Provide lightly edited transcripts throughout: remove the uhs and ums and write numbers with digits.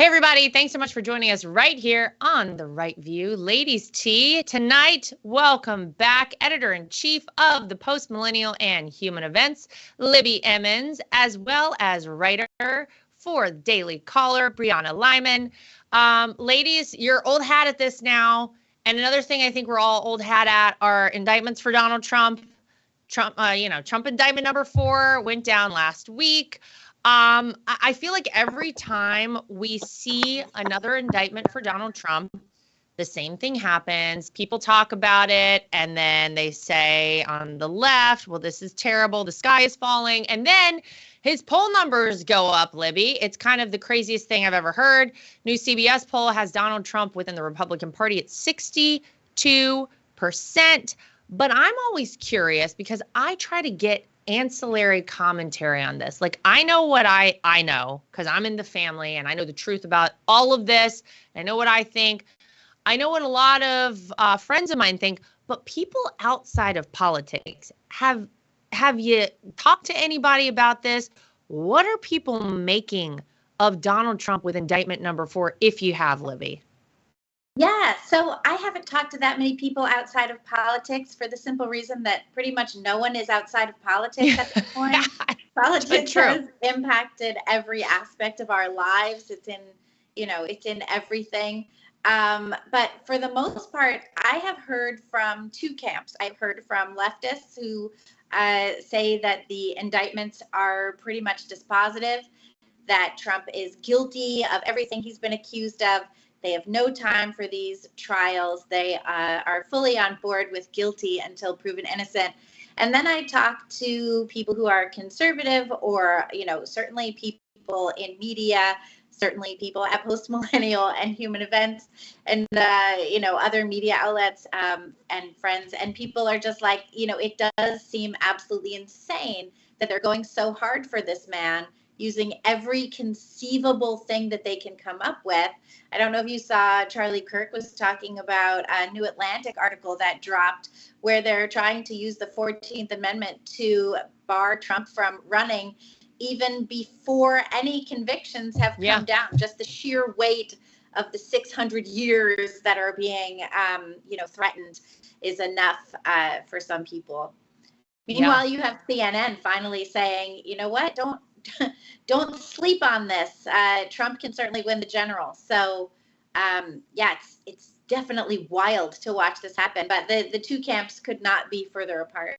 Hey, everybody. Thanks so much for joining us right here on The Right View. Ladies Tea. Tonight, welcome back, Editor-in-Chief of the Post-Millennial and Human Events, Libby Emmons, as well as writer for Daily Caller, Brianna Lyman. Ladies, you're old hat at this now. And another thing I think we're all old hat at are indictments for Donald Trump. Trump indictment number 4 went down last week. I feel like every time we see another indictment for Donald Trump, the same thing happens. People talk about it, and then they say on the left, well, this is terrible. The sky is falling. And then his poll numbers go up, Libby. It's kind of the craziest thing I've ever heard. New CBS poll has Donald Trump within the Republican Party at 62%. But I'm always curious because I try to get ancillary commentary on this. Like, I know what I know because I'm in the family and I know the truth about all of this. I know what I think. I know what a lot of friends of mine think, but people outside of politics, have you talked to anybody about this? What are people making of Donald Trump with indictment number 4, if you have, Libby? Yeah, so I haven't talked to that many people outside of politics for the simple reason that pretty much no one is outside of politics at this point. Politics has impacted every aspect of our lives. It's in everything. But for the most part, I have heard from two camps. I've heard from leftists who say that the indictments are pretty much dispositive, that Trump is guilty of everything he's been accused of. They have no time for these trials. They are fully on board with guilty until proven innocent. And then I talk to people who are conservative or, certainly people in media, certainly people at Post-Millennial and Human Events and, other media outlets and friends. And people are just like, it does seem absolutely insane that they're going so hard for this man, using every conceivable thing that they can come up with. I don't know if you saw Charlie Kirk was talking about a New Atlantic article that dropped where they're trying to use the 14th Amendment to bar Trump from running even before any convictions have come down. Just the sheer weight of the 600 years that are being, threatened is enough for some people. Meanwhile, you have CNN finally saying, you know what, don't sleep on this. Trump can certainly win the general. So, it's definitely wild to watch this happen. But the two camps could not be further apart.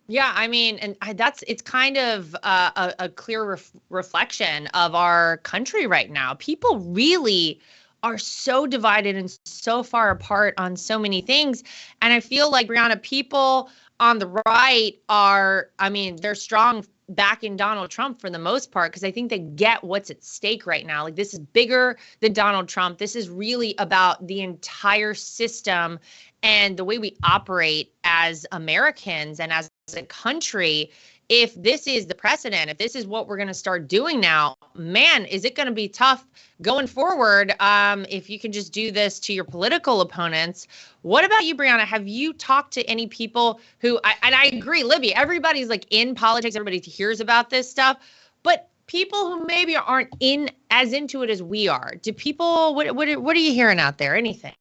Yeah, I mean, and it's kind of a clear reflection of our country right now. People really are so divided and so far apart on so many things. And I feel like, Brianna, people on the right they're strong backing Donald Trump for the most part, because I think they get what's at stake right now. Like, this is bigger than Donald Trump. This is really about the entire system and the way we operate as Americans and as a country. If this is the precedent, if this is what we're going to start doing now, man, is it going to be tough going forward if you can just do this to your political opponents. What about you, Brianna? Have you talked to any people who, and I agree, Libby, everybody's like in politics, everybody hears about this stuff, but people who maybe aren't as into it as we are, do people, what are you hearing out there? Anything?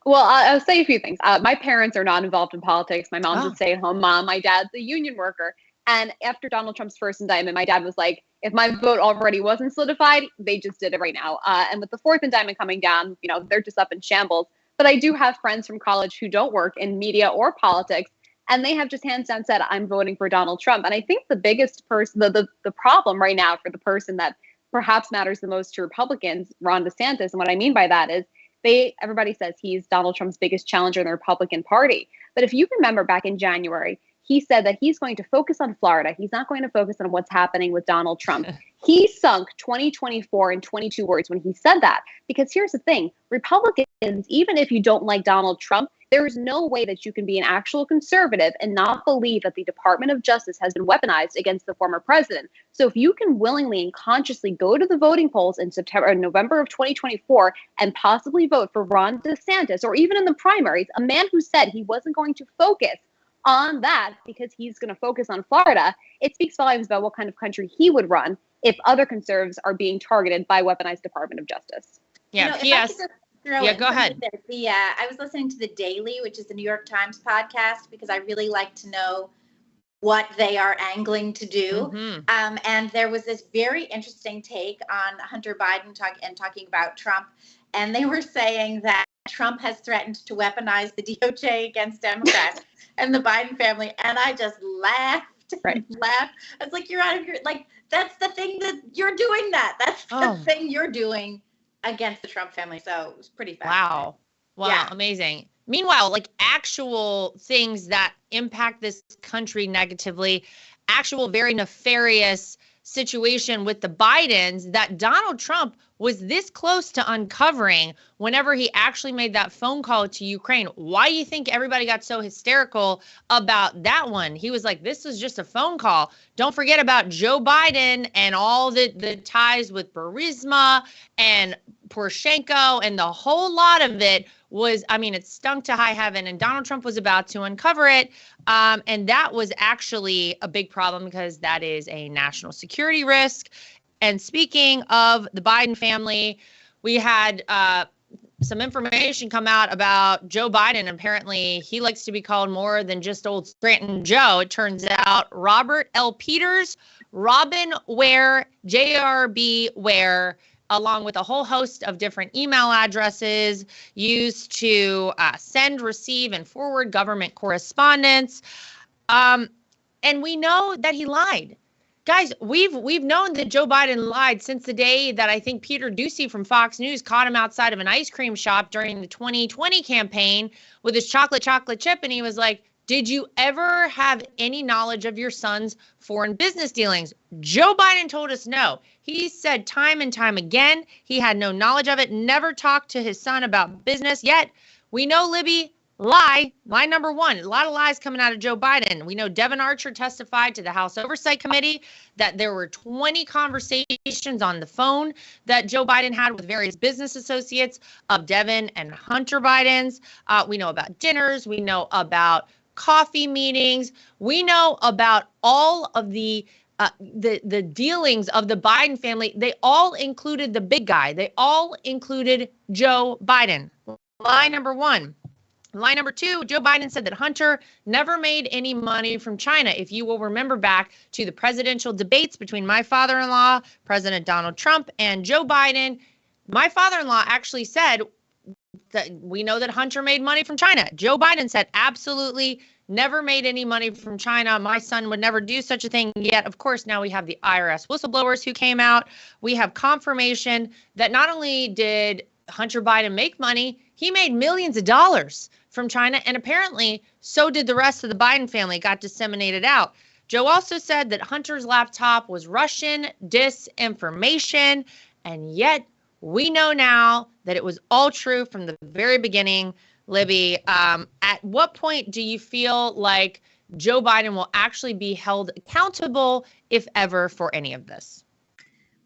Well, I'll say a few things. My parents are not involved in politics. My mom's a stay-at-home mom. My dad's a union worker. And after Donald Trump's first indictment, my dad was like, if my vote already wasn't solidified, they just did it right now. And with the fourth indictment coming down, they're just up in shambles. But I do have friends from college who don't work in media or politics, and they have just hands down said, I'm voting for Donald Trump. And I think the biggest the problem right now for the person that perhaps matters the most to Republicans, Ron DeSantis, and what I mean by that is everybody says he's Donald Trump's biggest challenger in the Republican Party. But if you remember back in January, he said that he's going to focus on Florida. He's not going to focus on what's happening with Donald Trump. He sunk 2024 in 22 words when he said that. Because here's the thing, Republicans, even if you don't like Donald Trump, there is no way that you can be an actual conservative and not believe that the Department of Justice has been weaponized against the former president. So if you can willingly and consciously go to the voting polls in November of 2024 and possibly vote for Ron DeSantis, or even in the primaries, a man who said he wasn't going to focus on that because he's going to focus on Florida, it speaks volumes about what kind of country he would run. if other conservatives are being targeted by weaponized Department of Justice. Yeah, P.S. Yeah, go ahead. I was listening to The Daily, which is the New York Times podcast, because I really like to know what they are angling to do. Mm-hmm. And there was this very interesting take on Hunter Biden talking about Trump. And they were saying that Trump has threatened to weaponize the DOJ against Democrats and the Biden family. And I just laughed and laughed. I was like, you're out of your, like, that's the thing that you're doing that. That's the thing you're doing against the Trump family. So it was pretty fascinating. Wow, yeah. Amazing. Meanwhile, like actual things that impact this country negatively, actual very nefarious situation with the Bidens that Donald Trump was this close to uncovering whenever he actually made that phone call to Ukraine. Why do you think everybody got so hysterical about that one? He was like, this is just a phone call. Don't forget about Joe Biden and all the ties with Burisma and Poroshenko, and the whole lot of it was, I mean, it stunk to high heaven, and Donald Trump was about to uncover it. And that was actually a big problem because that is a national security risk. And speaking of the Biden family, we had some information come out about Joe Biden. Apparently, he likes to be called more than just old Scranton Joe. It turns out Robert L. Peters, Robin Ware, JRB Ware, along with a whole host of different email addresses used to send, receive, and forward government correspondence. And we know that he lied. Guys, we've known that Joe Biden lied since the day that I think Peter Doocy from Fox News caught him outside of an ice cream shop during the 2020 campaign with his chocolate chip. And he was like, did you ever have any knowledge of your son's foreign business dealings? Joe Biden told us no. He said time and time again he had no knowledge of it, never talked to his son about business. Yet we know, Libby, lie number one. A lot of lies coming out of Joe Biden. We know Devin Archer testified to the House Oversight Committee that there were 20 conversations on the phone that Joe Biden had with various business associates of Devin and Hunter Biden's. We know about dinners. We know about coffee meetings. We know about all of the dealings of the Biden family. They all included the big guy. They all included Joe Biden. Lie number one. Lie number two, Joe Biden said that Hunter never made any money from China. If you will remember back to the presidential debates between my father-in-law, President Donald Trump, and Joe Biden, my father-in-law actually said that we know that Hunter made money from China. Joe Biden said absolutely never made any money from China. My son would never do such a thing. Yet, of course, now we have the IRS whistleblowers who came out. We have confirmation that not only did Hunter Biden make money, he made millions of dollars from China, and apparently so did the rest of the Biden family. It got disseminated out. Joe also said that Hunter's laptop was Russian disinformation, and yet we know now that it was all true from the very beginning. Libby, at what point do you feel like Joe Biden will actually be held accountable, if ever, for any of this?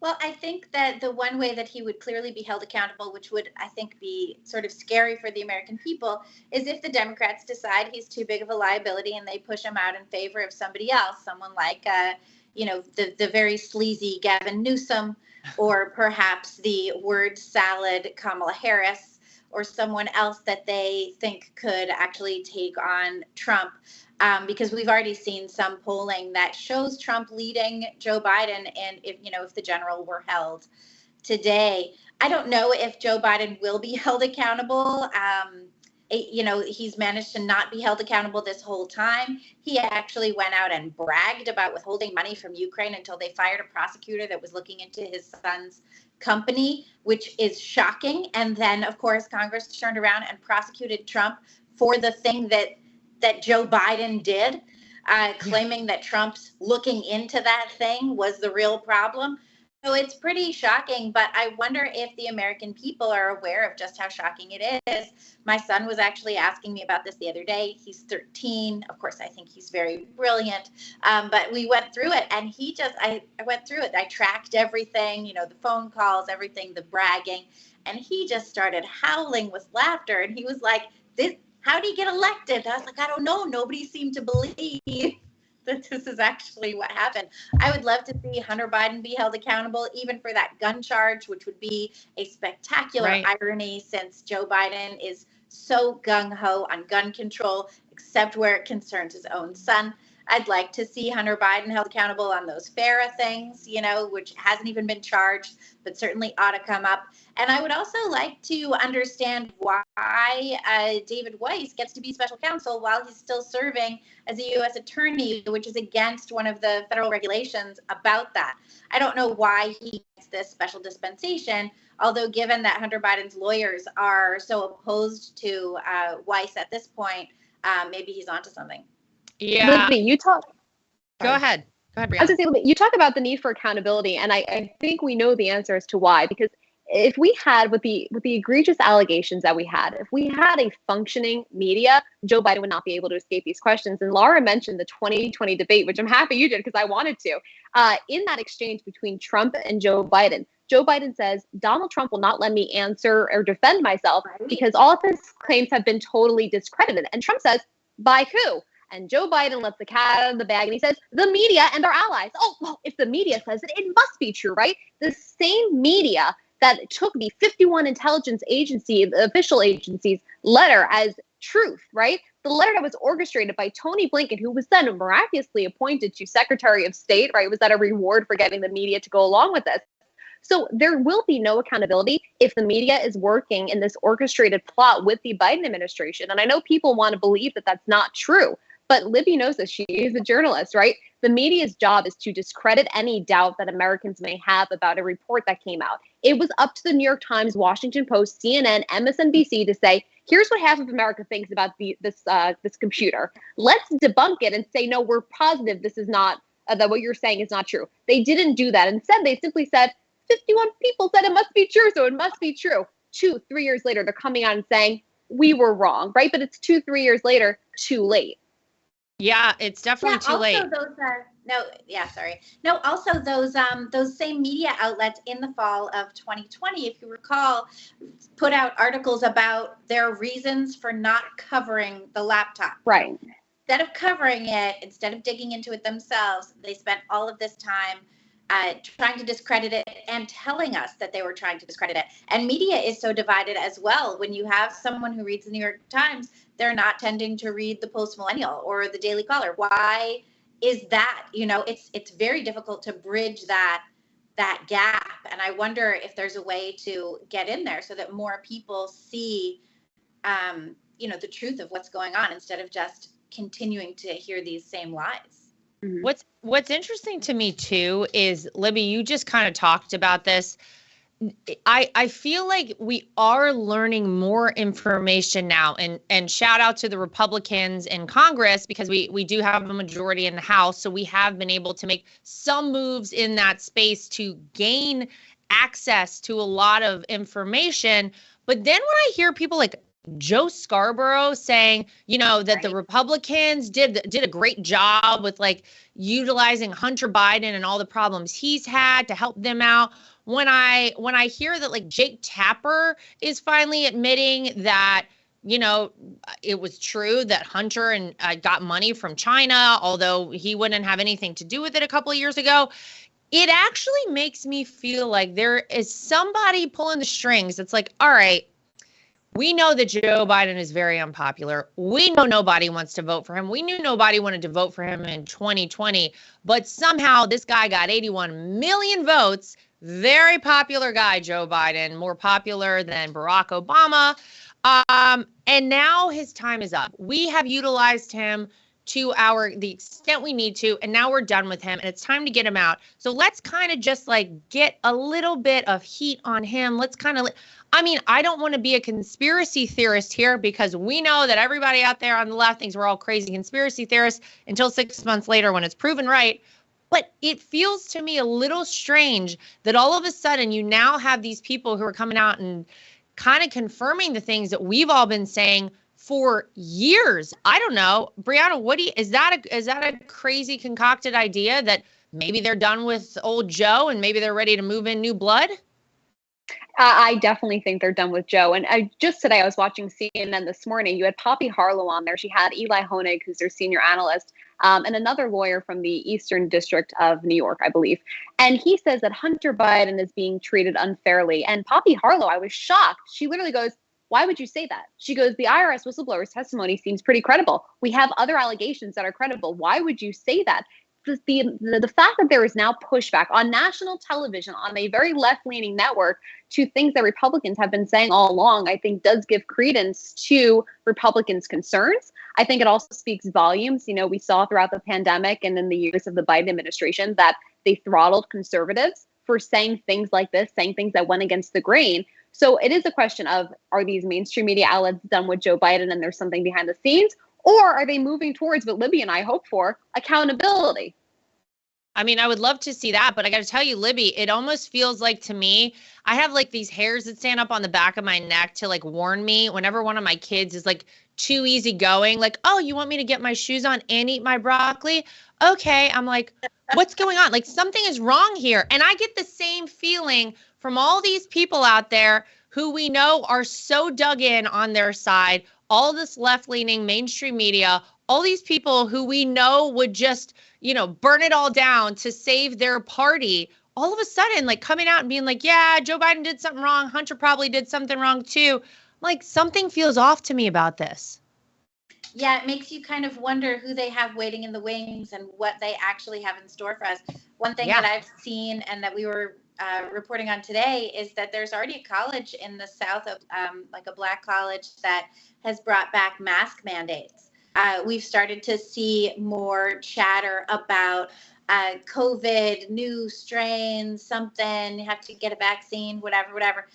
Well, I think that the one way that he would clearly be held accountable, which would, I think, be sort of scary for the American people, is if the Democrats decide he's too big of a liability and they push him out in favor of somebody else, someone like, the very sleazy Gavin Newsom, or perhaps the word salad Kamala Harris, or someone else that they think could actually take on Trump. Because we've already seen some polling that shows Trump leading Joe Biden, and if the general were held today, I don't know if Joe Biden will be held accountable. He's managed to not be held accountable this whole time. He actually went out and bragged about withholding money from Ukraine until they fired a prosecutor that was looking into his son's company, which is shocking. And then, of course, Congress turned around and prosecuted Trump for the thing that Joe Biden did, claiming that Trump's looking into that thing was the real problem. So it's pretty shocking, but I wonder if the American people are aware of just how shocking it is. My son was actually asking me about this the other day. He's 13. Of course, I think he's very brilliant, but we went through it, and I went through it. I tracked everything, the phone calls, everything, the bragging, and he just started howling with laughter, and he was like, how did he get elected? I was like, I don't know. Nobody seemed to believe that this is actually what happened. I would love to see Hunter Biden be held accountable, even for that gun charge, which would be a spectacular irony, since Joe Biden is so gung-ho on gun control, except where it concerns his own son. I'd like to see Hunter Biden held accountable on those FARA things, which hasn't even been charged, but certainly ought to come up. And I would also like to understand why David Weiss gets to be special counsel while he's still serving as a U.S. attorney, which is against one of the federal regulations about that. I don't know why he gets this special dispensation, although given that Hunter Biden's lawyers are so opposed to Weiss at this point, maybe he's onto something. Yeah. Libby, you talk. Go ahead. Go ahead, Brianna. I was going to say, Libby, you talk about the need for accountability, and I think we know the answer as to why. Because if we had, with the egregious allegations that we had, if we had a functioning media, Joe Biden would not be able to escape these questions. And Lara mentioned the 2020 debate, which I'm happy you did because I wanted to. In that exchange between Trump and Joe Biden says, Donald Trump will not let me answer or defend myself because all of his claims have been totally discredited. And Trump says, by who? And Joe Biden lets the cat out of the bag and he says, the media and our allies. Oh, well, if the media says it, it must be true, right? The same media that took the 51 intelligence agency, the official agency's letter as truth, right? The letter that was orchestrated by Tony Blinken, who was then miraculously appointed to Secretary of State, right? Was that a reward for getting the media to go along with this? So there will be no accountability if the media is working in this orchestrated plot with the Biden administration. And I know people want to believe that that's not true. But Libby knows this. She is a journalist, right? The media's job is to discredit any doubt that Americans may have about a report that came out. It was up to the New York Times, Washington Post, CNN, MSNBC to say, here's what half of America thinks about this computer. Let's debunk it and say, no, we're positive this is not, that what you're saying is not true. They didn't do that. Instead, they simply said, 51 people said it must be true, so it must be true. 2-3 years later, they're coming out and saying, we were wrong, right? But it's 2-3 years later, too late. Yeah, it's definitely too late. Also those same media outlets in the fall of 2020, if you recall, put out articles about their reasons for not covering the laptop. Right. Instead of covering it, instead of digging into it themselves, they spent all of this time trying to discredit it and telling us that they were trying to discredit it. And media is so divided as well. When you have someone who reads the New York Times, they're not tending to read the Post Millennial or the Daily Caller. Why is that? It's very difficult to bridge that gap. And I wonder if there's a way to get in there so that more people see, the truth of what's going on instead of just continuing to hear these same lies. What's interesting to me too is, Libby, you just kind of talked about this. I feel like we are learning more information now, and shout out to the Republicans in Congress, because we do have a majority in the House. So we have been able to make some moves in that space to gain access to a lot of information. But then when I hear people like Joe Scarborough saying, that the Republicans did a great job with utilizing Hunter Biden and all the problems he's had to help them out. When I hear that Jake Tapper is finally admitting that, it was true that Hunter and got money from China, although he wouldn't have anything to do with it a couple of years ago, it actually makes me feel like there is somebody pulling the strings. It's like, all right, we know that Joe Biden is very unpopular. We know nobody wants to vote for him. We knew nobody wanted to vote for him in 2020, but somehow this guy got 81 million votes. Very popular guy, Joe Biden, more popular than Barack Obama. And now his time is up. We have utilized him to the extent we need to, and now we're done with him, and it's time to get him out. So let's kind of just get a little bit of heat on him. Let's kind of, I don't want to be a conspiracy theorist here, because we know that everybody out there on the left thinks we're all crazy conspiracy theorists until 6 months later when it's proven right. But it feels to me a little strange that all of a sudden you now have these people who are coming out and kind of confirming the things that we've all been saying for years. I don't know, Brianna, is that a crazy concocted idea that maybe they're done with old Joe and maybe they're ready to move in new blood? I definitely think they're done with Joe. And just today, I was watching CNN this morning. You had Poppy Harlow on there. She had Eli Honig, who's their senior analyst, and another lawyer from the Eastern District of New York, I believe. And he says that Hunter Biden is being treated unfairly. And Poppy Harlow, I was shocked. She literally goes, "Why would you say that?" She goes, "The IRS whistleblower's testimony seems pretty credible. We have other allegations that are credible. Why would you say that?" The fact that there is now pushback on national television on a very left-leaning network to things that Republicans have been saying all along, I think does give credence to Republicans' concerns. I think it also speaks volumes. You know, we saw throughout the pandemic and in the years of the Biden administration that they throttled conservatives for saying things like this, saying things that went against the grain. So it is a question of, are these mainstream media outlets done with Joe Biden and there's something behind the scenes? Or are they moving towards what Libby and I hope for, accountability? I mean, I would love to see that, but I got to tell you, Libby, it almost feels like to me, I have like these hairs that stand up on the back of my neck to like warn me whenever one of my kids is like too easy going, like, "Oh, you want me to get my shoes on and eat my broccoli?" Okay. I'm like, what's going on? Like something is wrong here. And I get the same feeling from all these people out there who we know are so dug in on their side, all this left-leaning mainstream media, all these people who we know would just, burn it all down to save their party, all of a sudden, like coming out and being like, "Yeah, Joe Biden did something wrong. Hunter probably did something wrong too." Like something feels off to me about this. Yeah, it makes you kind of wonder who they have waiting in the wings and what they actually have in store for us. One thing that I've seen and that we were reporting on today is that there's already a college in the South of like a Black college that has brought back mask mandates. We've started to see more chatter about COVID, new strains, something, you have to get a vaccine, whatever.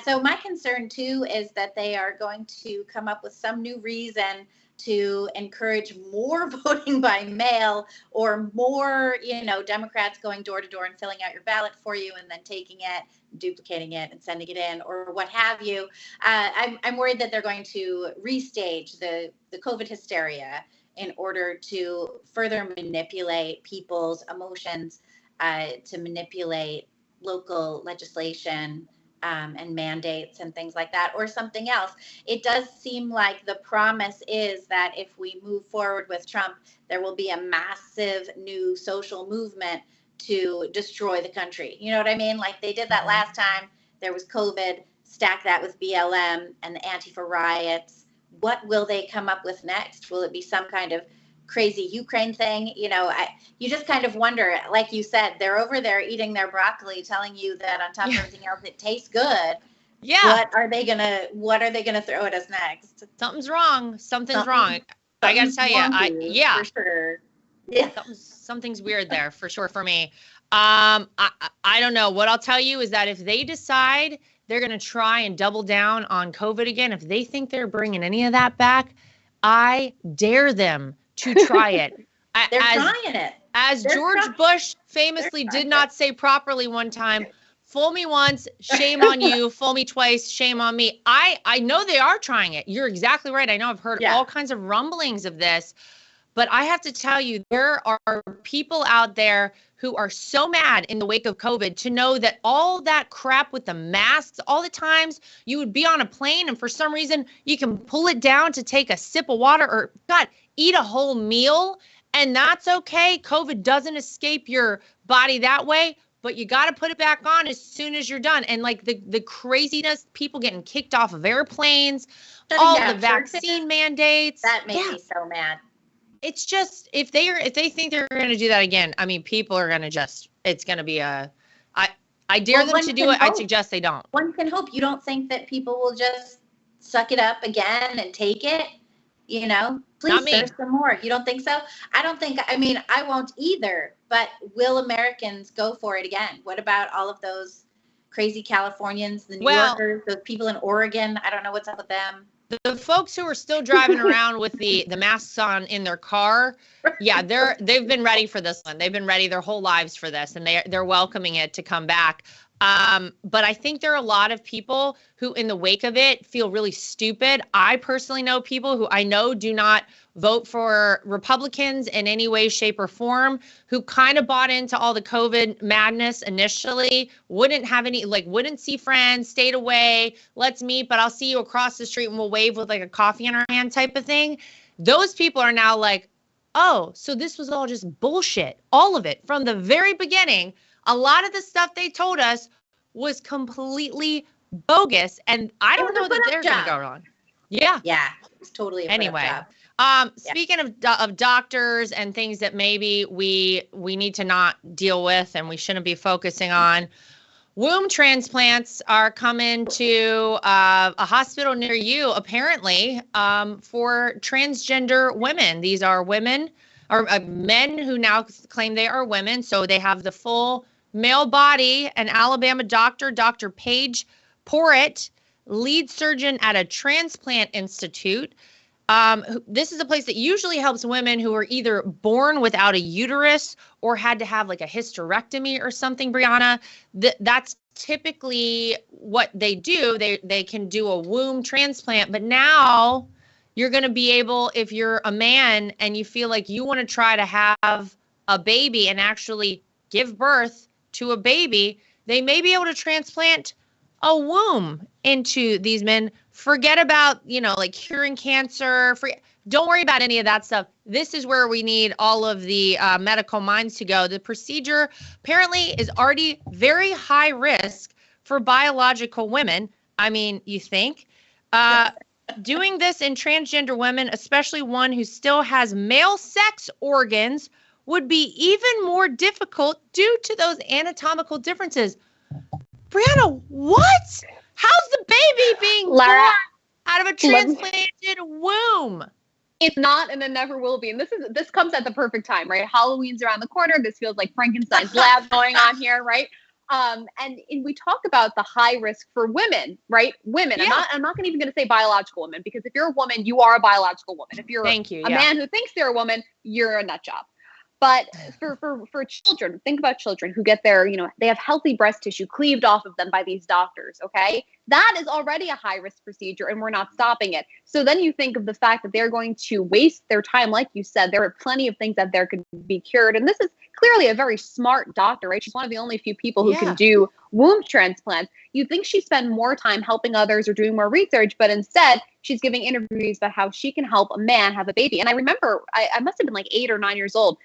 So my concern too is that they are going to come up with some new reason to encourage more voting by mail or more, Democrats going door to door and filling out your ballot for you and then taking it, duplicating it and sending it in or what have you. I'm worried that they're going to restage the COVID hysteria in order to further manipulate people's emotions, to manipulate local legislation, and mandates and things like that, or something else. It does seem like the promise is that if we move forward with Trump, there will be a massive new social movement to destroy the country. You know what I mean? Like they did that last time. There was COVID, stack that with BLM and the Antifa riots. What will they come up with next? Will it be some kind of crazy Ukraine thing? You just kind of wonder, like you said, they're over there eating their broccoli, telling you that on top of everything else, it tastes good. Yeah. What are they gonna throw at us next? Something's wrong. Something's wrong. I gotta tell you, for sure. Yeah. Something's weird there for sure for me. I don't know. What I'll tell you is that if they decide they're going to try and double down on COVID again, if they think they're bringing any of that back, I dare them to try it. They're trying it. As George Bush famously did not say properly one time, "Fool me once, shame on you. Fool me twice, shame on me." I know they are trying it. You're exactly right. I know I've heard all kinds of rumblings of this. But I have to tell you, there are people out there who are so mad in the wake of COVID to know that all that crap with the masks, all the times you would be on a plane and for some reason you can pull it down to take a sip of water or eat a whole meal, and that's okay. COVID doesn't escape your body that way, but you got to put it back on as soon as you're done. And like the craziness, people getting kicked off of airplanes, all the vaccine mandates. That made me so mad. It's just, if they think they're going to do that again, I mean, people are going to it's going to be I dare them to do it. I suggest they don't. One can hope. You don't think that people will just suck it up again and take it? Please serve some more. You don't think so? I won't either, but will Americans go for it again? What about all of those crazy Californians, the New Yorkers, those people in Oregon? I don't know what's up with them. The folks who are still driving around with the masks on in their car, they've been ready for this one. They've been ready their whole lives for this, and they're welcoming it to come back. But I think there are a lot of people who, in the wake of it, feel really stupid. I personally know people who I know do not vote for Republicans in any way, shape, or form, who kind of bought into all the COVID madness initially, wouldn't see friends, stayed away, let's meet, but I'll see you across the street and we'll wave with like a coffee in our hand type of thing. Those people are now like, oh, so this was all just bullshit. All of it from the very beginning. A lot of the stuff they told us was completely bogus, and I don't know that they're going to go wrong. Yeah. Yeah, it's totally a anyway. Speaking of doctors and things that maybe we need to not deal with and we shouldn't be focusing on, womb transplants are coming to a hospital near you, apparently, for transgender women. These are women or men who now claim they are women, so they have the full male body. An Alabama doctor, Dr. Paige Porritt, lead surgeon at a transplant institute. This is a place that usually helps women who are either born without a uterus or had to have like a hysterectomy or something, Brianna. That's typically what they do. They can do a womb transplant, but now you're going to be able, if you're a man and you feel like you want to try to have a baby and actually give birth to a baby, they may be able to transplant a womb into these men. Forget about, like curing cancer. Don't worry about any of that stuff. This is where we need all of the medical minds to go. The procedure apparently is already very high risk for biological women. I mean, you think? Doing this in transgender women, especially one who still has male sex organs, would be even more difficult due to those anatomical differences. Brianna, what? How's the baby being born out of a transplanted womb? It's not, and it never will be. And this comes at the perfect time, right? Halloween's around the corner. This feels like Frankenstein's lab going on here, right? And we talk about the high risk for women, right? Women. Yeah. I'm not even going to say biological women, because if you're a woman, you are a biological woman. If you're a man who thinks they're a woman, you're a nut job. But for children, think about children who get their, they have healthy breast tissue cleaved off of them by these doctors, okay? That is already a high-risk procedure, and we're not stopping it. So then you think of the fact that they're going to waste their time. Like you said, there are plenty of things that there could be cured. And this is clearly a very smart doctor, right? She's one of the only few people who can do womb transplants. You'd think she'd spend more time helping others or doing more research, but instead she's giving interviews about how she can help a man have a baby. And I remember, I must have been like 8 or 9 years old.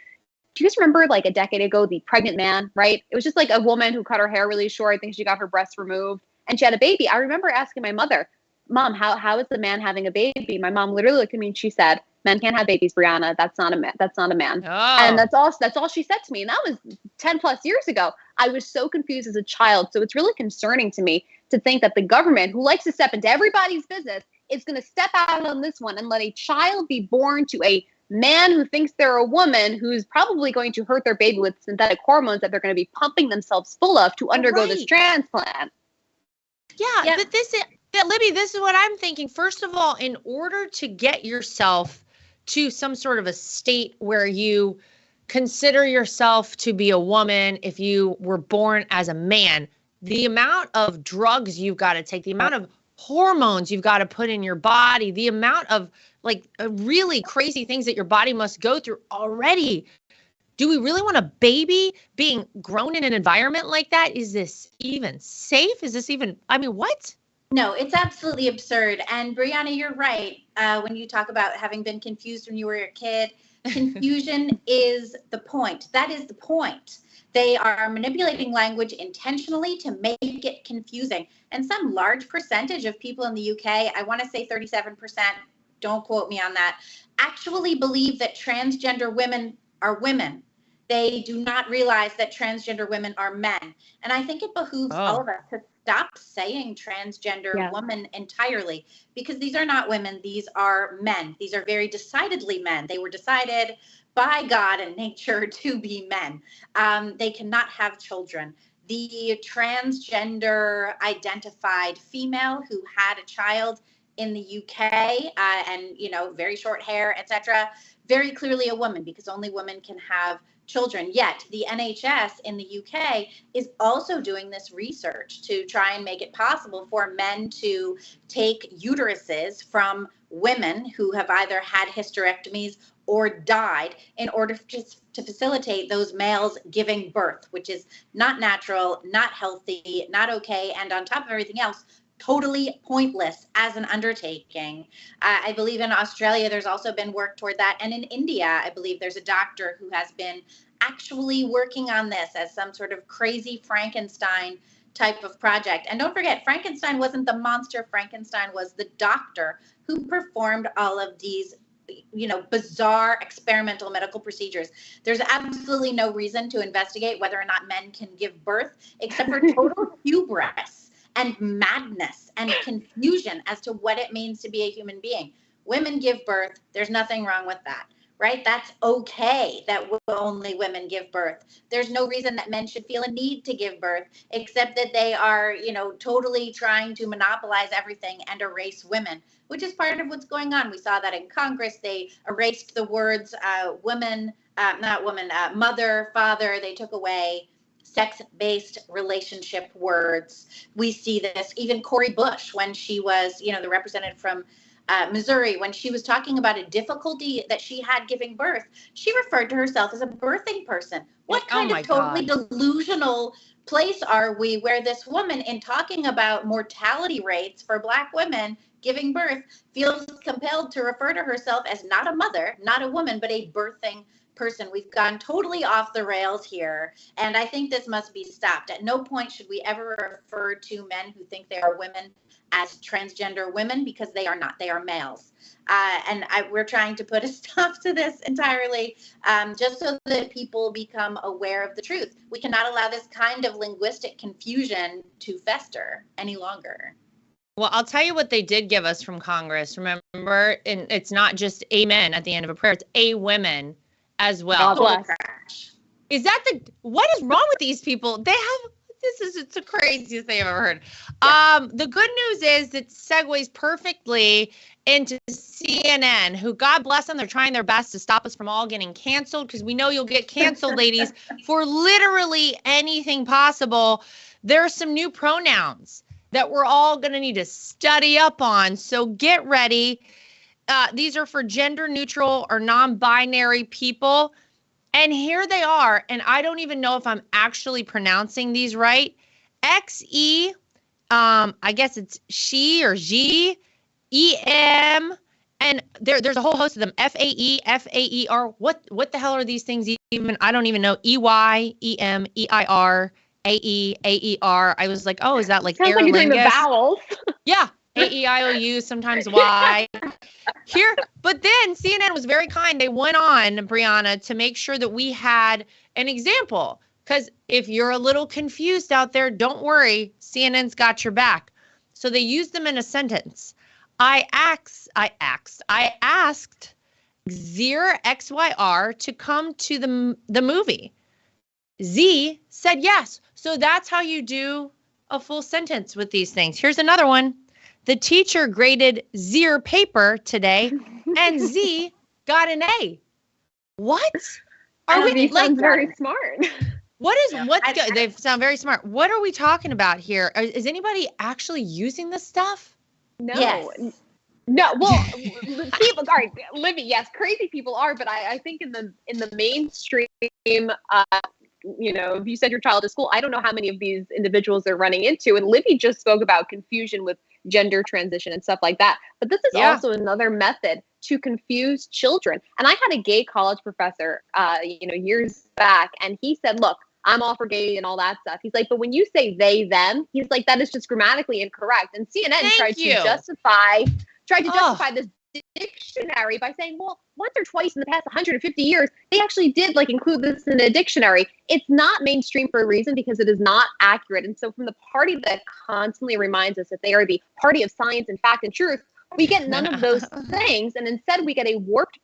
Do you guys remember like a decade ago, the pregnant man, right? It was just like a woman who cut her hair really short. I think she got her breasts removed and she had a baby. I remember asking my mother, Mom, how is the man having a baby? My mom literally looked at me and she said, men can't have babies, Brianna. That's not a man. That's not a man. Oh. And that's all she said to me. And that was 10 plus years ago. I was so confused as a child. So it's really concerning to me to think that the government, who likes to step into everybody's business, is going to step out on this one and let a child be born to a man who thinks they're a woman, who's probably going to hurt their baby with synthetic hormones that they're going to be pumping themselves full of to undergo this transplant. Yeah. But Libby, this is what I'm thinking. First of all, in order to get yourself to some sort of a state where you consider yourself to be a woman, if you were born as a man, the amount of drugs you've got to take, the amount of hormones you've got to put in your body, the amount of like really crazy things that your body must go through already. Do we really want a baby being grown in an environment like that? Is this even safe? Is this even, what? No, it's absolutely absurd. And Brianna, you're right. When you talk about having been confused when you were a kid, confusion is the point. That is the point. They are manipulating language intentionally to make it confusing. And some large percentage of people in the UK, I want to say 37%, don't quote me on that, actually believe that transgender women are women. They do not realize that transgender women are men. And I think it behooves all of us to stop saying transgender woman entirely, because these are not women. These are men. These are very decidedly men. They were decided by God and nature to be men. They cannot have children. The transgender identified female who had a child in the UK and, very short hair, etc., very clearly a woman, because only women can have children. Yet the NHS in the UK is also doing this research to try and make it possible for men to take uteruses from women who have either had hysterectomies or died in order to facilitate those males giving birth, which is not natural, not healthy, not okay, and on top of everything else, totally pointless as an undertaking. I believe in Australia, there's also been work toward that. And in India, I believe there's a doctor who has been actually working on this as some sort of crazy Frankenstein type of project. And don't forget, Frankenstein wasn't the monster. Frankenstein was the doctor who performed all of these, you know, bizarre experimental medical procedures. There's absolutely no reason to investigate whether or not men can give birth, except for total hubris and madness and confusion as to what it means to be a human being. Women give birth. There's nothing wrong with that, right? That's okay that only women give birth. There's no reason that men should feel a need to give birth, except that they are, you know, totally trying to monopolize everything and erase women, which is part of what's going on. We saw that in Congress. They erased the words mother, father. They took away sex-based relationship words. We see this even Cori Bush, when she was, you know, the representative from Missouri, when she was talking about a difficulty that she had giving birth, she referred to herself as a birthing person. What kind of totally delusional place are we where this woman, in talking about mortality rates for Black women giving birth, feels compelled to refer to herself as not a mother, not a woman, but a birthing person? We've gone totally off the rails here, and I think this must be stopped. At no point should we ever refer to men who think they are women as transgender women, because they are not. They are males. We're trying to put a stop to this entirely, just so that people become aware of the truth. We cannot allow this kind of linguistic confusion to fester any longer. Well, I'll tell you what they did give us from Congress. Remember, and it's not just amen at the end of a prayer, it's a women as well. God bless. Is that what is wrong with these people? It's the craziest thing I've ever heard. Yeah. The good news is it segues perfectly into CNN, who, God bless them, they're trying their best to stop us from all getting canceled, because we know you'll get canceled, ladies, for literally anything possible. There are some new pronouns that we're all going to need to study up on. So get ready. These are for gender neutral or non-binary people. And here they are. And I don't even know if I'm actually pronouncing these right. XE, I guess it's she or G, EM, and there's a whole host of them. FAE, FAER. What the hell are these things even? I don't even know. EY, EM, EIR, AE, AER. I was like, oh, is that like Sounds like you're doing the vowels. Yeah. AEIOU, sometimes Y. Here, but then CNN was very kind. They went on, Brianna, to make sure that we had an example. Because if you're a little confused out there, don't worry. CNN's got your back. So they used them in a sentence. I asked Xer XYR to come to the movie. Z said yes. So that's how you do a full sentence with these things. Here's another one. The teacher graded Xer paper today, and Z got an A. What? Are we like very smart? They sound very smart. What are we talking about here? Is anybody actually using this stuff? No. Yes. No, well, people are, Libby, yes, crazy people are, but I think in the mainstream, if you send your child to school, I don't know how many of these individuals they're running into. And Libby just spoke about confusion with gender transition and stuff like that. But this is also another method to confuse children. And I had a gay college professor, years back, and he said, look, I'm all for gay and all that stuff. He's like, but when you say they, them, he's like, that is just grammatically incorrect. And CNN tried to justify this dictionary by saying, well, once or twice in the past 150 years, they actually did include this in a dictionary. It's not mainstream for a reason, because it is not accurate. And so from the party that constantly reminds us that they are the party of science and fact and truth, we get none of those things. And instead we get a warped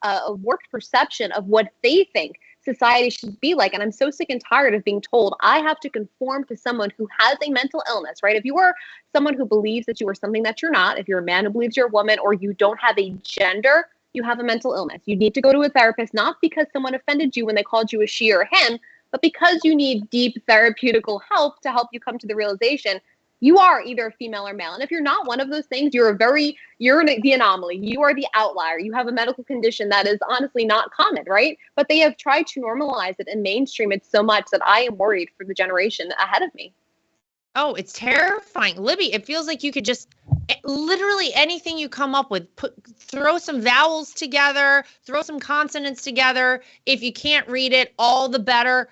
perception of what they think society should be like. And I'm so sick and tired of being told I have to conform to someone who has a mental illness, right? If you are someone who believes that you are something that you're not, if you're a man who believes you're a woman, or you don't have a gender, you have a mental illness. You need to go to a therapist, not because someone offended you when they called you a she or him, but because you need deep therapeutical help to help you come to the realization you are either a female or male. And if you're not one of those things, you're the anomaly. You are the outlier. You have a medical condition that is honestly not common, right? But they have tried to normalize it and mainstream it so much that I am worried for the generation ahead of me. Oh, it's terrifying. Libby, it feels like you could just literally anything you come up with, throw some vowels together, throw some consonants together. If you can't read it, all the better.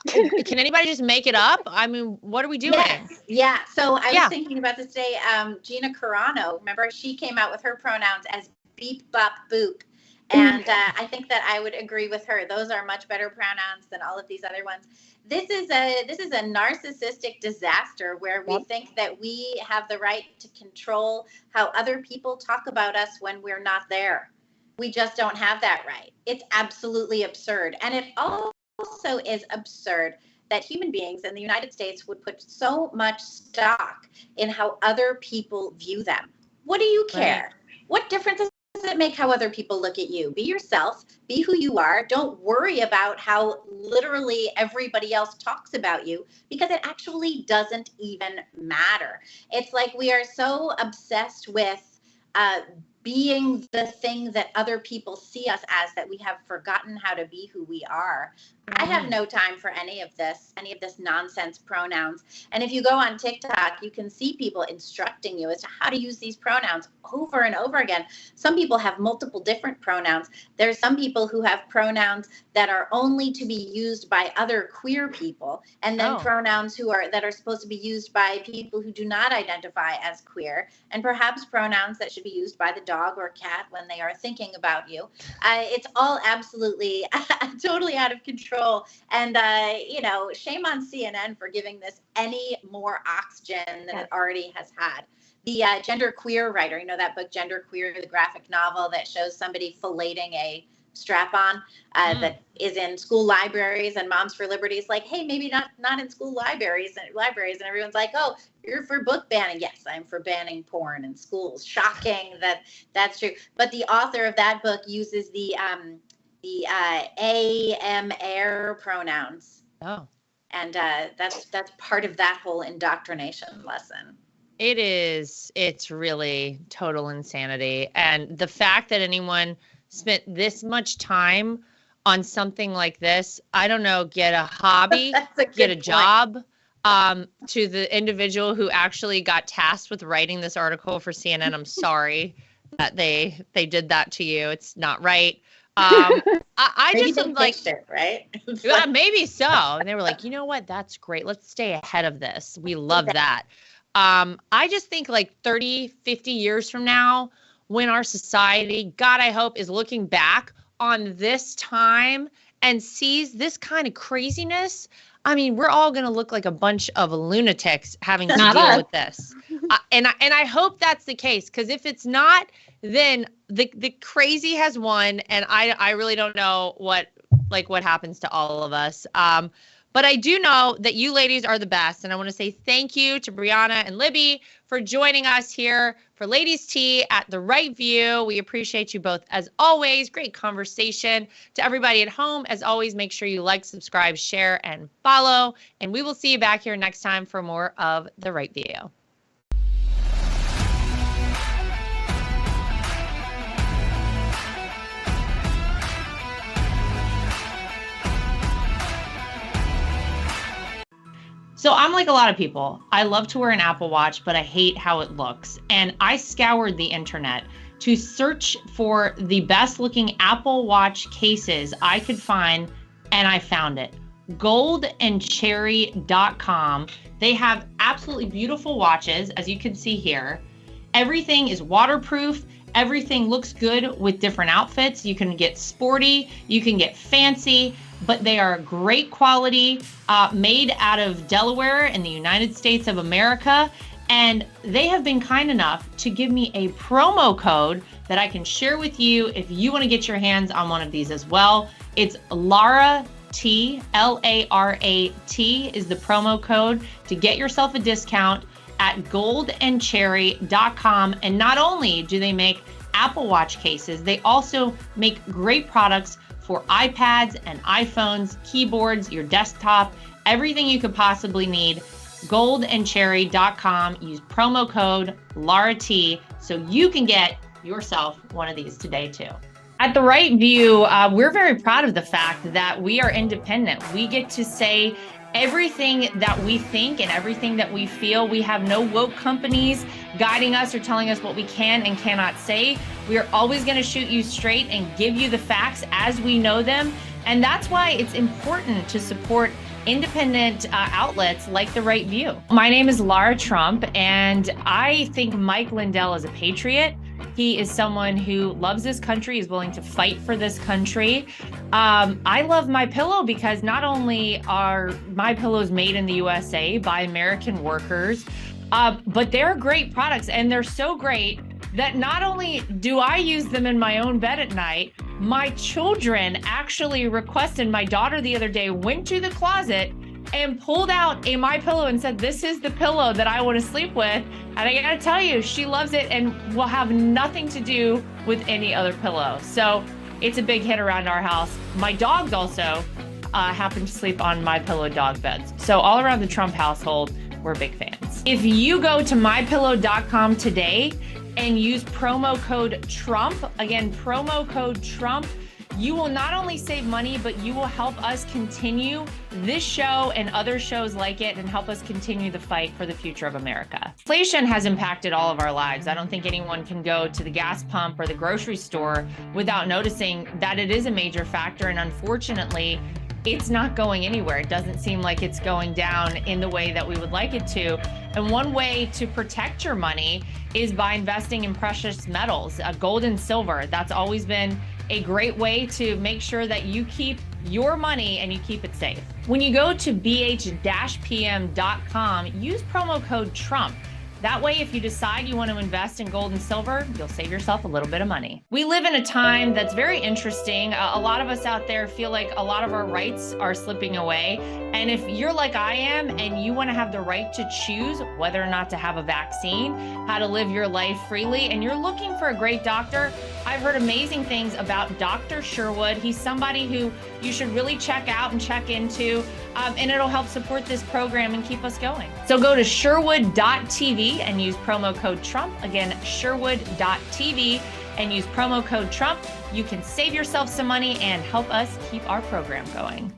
Can anybody just make it up? I mean, what are we doing? Yes. Yeah. So I was thinking about this today. Gina Carano, remember, she came out with her pronouns as beep, bop, boop. And I think that I would agree with her. Those are much better pronouns than all of these other ones. This is a narcissistic disaster where we think that we have the right to control how other people talk about us when we're not there. We just don't have that right. It's absolutely absurd. And it also is absurd that human beings in the United States would put so much stock in how other people view them. What do you care? Right. What difference does it make how other people look at you? Be yourself, be who you are. Don't worry about how literally everybody else talks about you, because it actually doesn't even matter. It's like we are so obsessed with being the thing that other people see us as that we have forgotten how to be who we are. I have no time for any of this nonsense pronouns. And if you go on TikTok, you can see people instructing you as to how to use these pronouns over and over again. Some people have multiple different pronouns. There's some people who have pronouns that are only to be used by other queer people, and then pronouns that are supposed to be used by people who do not identify as queer, and perhaps pronouns that should be used by the dog or cat when they are thinking about you. It's all absolutely totally out of control. And, shame on CNN for giving this any more oxygen than it already has had. The Gender Queer writer, that book, Gender Queer, the graphic novel that shows somebody filleting a strap-on that is in school libraries, and Moms for Liberty is like, hey, maybe not in school libraries, and everyone's like, oh, you're for book banning. Yes, I'm for banning porn in schools. Shocking that's true. But the author of that book uses the air pronouns. Oh. And that's part of that whole indoctrination lesson. It's really total insanity. And the fact that anyone spent this much time on something like this, I don't know, get a hobby, get a job. To the individual who actually got tasked with writing this article for CNN, I'm sorry that they did that to you. It's not right. I maybe just like it, right? Yeah, maybe so. And they were like, you know what? That's great. Let's stay ahead of this. We love that. I just think like 30, 50 years from now, when our society, God, I hope, is looking back on this time and sees this kind of craziness, I mean, we're all going to look like a bunch of lunatics having to deal with this. And I hope that's the case, because if it's not, then the crazy has won, and I really don't know what happens to all of us. But I do know that you ladies are the best, and I want to say thank you to Brianna and Libby for joining us here for Ladies Tea at The Right View. We appreciate you both as always. Great conversation. To everybody at home, as always, make sure you like, subscribe, share, and follow, and we will see you back here next time for more of The Right View. So I'm like a lot of people. I love to wear an Apple Watch, but I hate how it looks. And I scoured the internet to search for the best looking Apple Watch cases I could find, and I found it. goldandcherry.com. They have absolutely beautiful watches, as you can see here. Everything is waterproof. Everything looks good with different outfits. You can get sporty, you can get fancy, but they are great quality, made out of Delaware in the United States of America. And they have been kind enough to give me a promo code that I can share with you if you want to get your hands on one of these as well. It's Lara T, L-A-R-A-T is the promo code to get yourself a discount at goldandcherry.com. And not only do they make Apple Watch cases. They also make great products for iPads and iPhones, keyboards, your desktop, everything you could possibly need. goldandcherry.com. Use promo code LARAT so you can get yourself one of these today too. At The Right View, we're very proud of the fact that we are independent. We get to say everything that we think and everything that we feel. We have no woke companies guiding us or telling us what we can and cannot say. We are always going to shoot you straight and give you the facts as we know them. And that's why it's important to support independent outlets like The Right View. My name is Lara Trump, and I think Mike Lindell is a patriot. He is someone who loves this country, is willing to fight for this country. I love MyPillow because not only are MyPillows made in the USA by American workers, but they're great products, and they're so great that not only do I use them in my own bed at night, my children actually requested. My daughter the other day went to the closet and pulled out a MyPillow and said, "This is the pillow that I want to sleep with." And I gotta tell you, she loves it and will have nothing to do with any other pillow. So it's a big hit around our house. My dogs also happen to sleep on MyPillow dog beds. So all around the Trump household, we're big fans. If you go to mypillow.com today and use promo code Trump, again, promo code Trump, you will not only save money, but you will help us continue this show and other shows like it and help us continue the fight for the future of America. Inflation has impacted all of our lives. I don't think anyone can go to the gas pump or the grocery store without noticing that it is a major factor. And unfortunately, it's not going anywhere. It doesn't seem like it's going down in the way that we would like it to. And one way to protect your money is by investing in precious metals, gold and silver. That's always been a great way to make sure that you keep your money and you keep it safe. When you go to bh-pm.com, use promo code Trump. That way, if you decide you want to invest in gold and silver, you'll save yourself a little bit of money. We live in a time that's very interesting. A lot of us out there feel like a lot of our rights are slipping away. And if you're like I am and you want to have the right to choose whether or not to have a vaccine, how to live your life freely, and you're looking for a great doctor, I've heard amazing things about Dr. Sherwood. He's somebody who you should really check out and check into, and it'll help support this program and keep us going. So go to sherwood.tv and use promo code Trump. Again, sherwood.tv and use promo code Trump. You can save yourself some money and help us keep our program going.